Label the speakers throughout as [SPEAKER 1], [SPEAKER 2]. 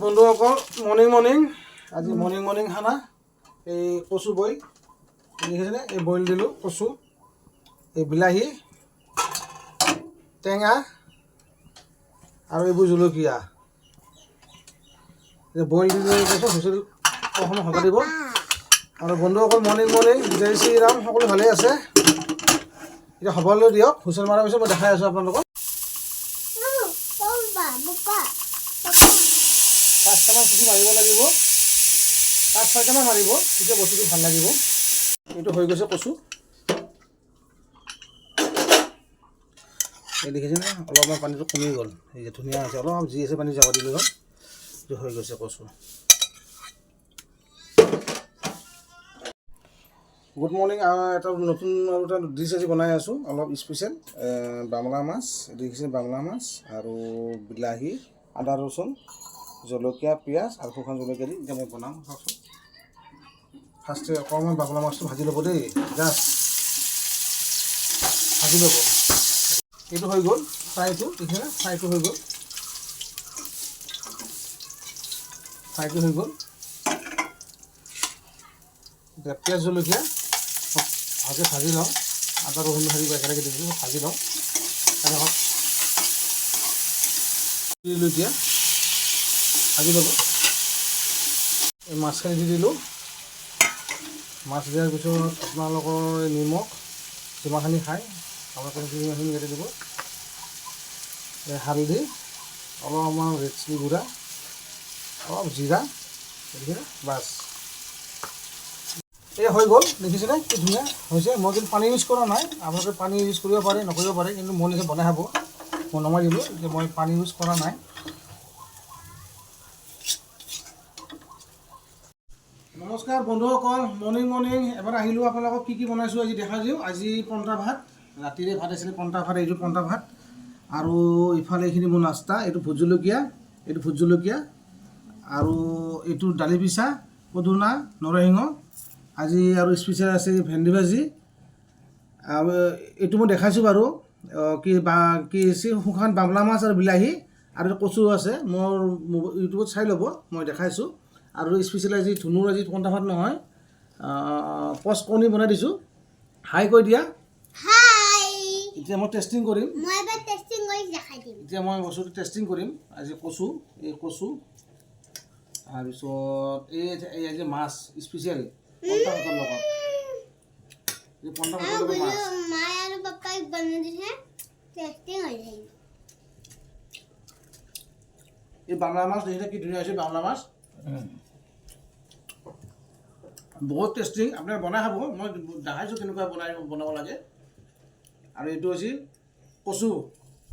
[SPEAKER 1] বন্ধুসকল মৰ্নিং আজি মৰ্নিং খানা এই কচু বইল দেখিছেনে এই বইল দিলোঁ কচু এই বিলাহী টেঙা আৰু এইবোৰ জলকীয়া বইল দি কৈছোঁ হুইচেল অকণমান হবা দিব আৰু বন্ধুসকল মৰ্নিং জয় শ্ৰীৰাম সকলো ভালেই আছে এতিয়া হ'বলৈ দিয়ক হুইচেল মৰাৰ পিছত মই দেখাই আছোঁ আপোনালোকক পাঁচটামান কুচি মাৰিব লাগিব 5-6টামান মাৰিব তেতিয়া বস্তুটো ভাল লাগিব এইটো হৈ গৈছে কচু এই দেখিছেনে অলপমান পানীটো কমি গ'ল এই যে ধুনীয়া আছে অলপ যি আছে পানী যাব দিলোঁ হ'ল এইটো হৈ গৈছে কচু গুড মৰ্নিং এটা নতুন আৰু এটা ডিছ আজি বনাই আছোঁ অলপ স্পেচিয়েল বাংলা মাছ দেখিছে বাংলা মাছ আৰু বিলাহী আদা ৰচুন জলকীয়া পিঁয়াজ আৰু শুকান জলকীয়া দি এতিয়া মই বনাম চাওকচোন ফাৰ্ষ্টে অকণমান বাংলা মাছটো ভাজি ল'ব দেই জাষ্ট ভাজি ল'ব এইটো হৈ গ'ল ফ্ৰাইটো দেখিছেনে ফ্ৰাইটো হৈ গ'ল এতিয়া পিঁয়াজ জলকীয়া ভালকৈ ভাজি লওঁ আদা ৰচুন ভাজি একেলগে দি দিলোঁ ভাজি লওঁ তাৰপিছত দিলোঁ এতিয়া ভাজি ল'ব এই মাছখিনি দি দিলোঁ মাছ দিয়াৰ পিছত আপোনালোকৰ নিমখ যিমানখিনি খায় আপোনালোকে সিমানখিনি ইয়াতে দিব হালধি অলপমান ৰেড চিলি গুড়া অলপ জিৰা দেখিছেনে বাছ এই হৈ গ'ল দেখিছেনে কি ধুনীয়া হৈছে মই কিন্তু পানী ইউজ কৰা নাই আপোনালোকে পানী ইউজ কৰিব পাৰে নকৰিব পাৰে কিন্তু মই নিজে বনাই খাব মই নমাই দিলোঁ যে মই পানী ইউজ কৰা নাই নমস্কাৰ বন্ধুসকল মৰ্নিং এবাৰ আহিলোঁ আপোনালোকক কি বনাইছোঁ আজি দেখা দিওঁ আজি পন্তা ভাত ৰাতিৰে ভাত আছিলে পন্তা ভাত এইটো পন্তা ভাত আৰু ইফালে এইখিনি মোৰ নাস্তা এইটো ভোট জলকীয়া আৰু এইটো দালি পিচা পদুনা নৰসিংহ আজি আৰু স্পেচিয়েল আছে ভেন্দি ভাজি আৰু এইটো মই দেখাইছোঁ বাৰু কি শুকান বাংলা মাছ আৰু বিলাহী আৰু কচু আছে মোৰ ইউটিউবত চাই ল'ব মই দেখাইছোঁ আৰু স্পেচিয়েল আজি ধুনুৰ আজি পন্তা ভাত নহয় পচ কণী বনাই দিছোঁ হাই কৈ দিয়া এতিয়া মই টেষ্টিং কৰিম এতিয়া মই বস্তুটো টেষ্টিং কৰিম আজি এই কচু তাৰপিছত এই আজি মাছ স্পেচিয়েল পন্তা ভাতৰ লগত এই পন্তা ভাতৰ লগত মাছ এই বাংলা মাছ দেখিছে কি ধুনীয়া হৈছে বাংলা মাছ বহুত টেষ্টি আপোনালোকে বনাই খাব মই দেখাইছোঁ কেনেকুৱা বনাব লাগে আৰু এইটো হৈছে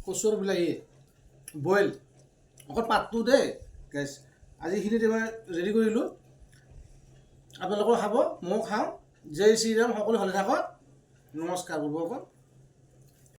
[SPEAKER 1] কচুৰ বিলাহী বইল অকল পাতটো দেই গেছ আজি এইখিনিত এবাৰ ৰেডি কৰিলোঁ আপোনালোকেও খাব ময়ো খাওঁ জয় শ্ৰীৰাম সকলো ভালে থাকক নমস্কাৰ বন্ধুসকল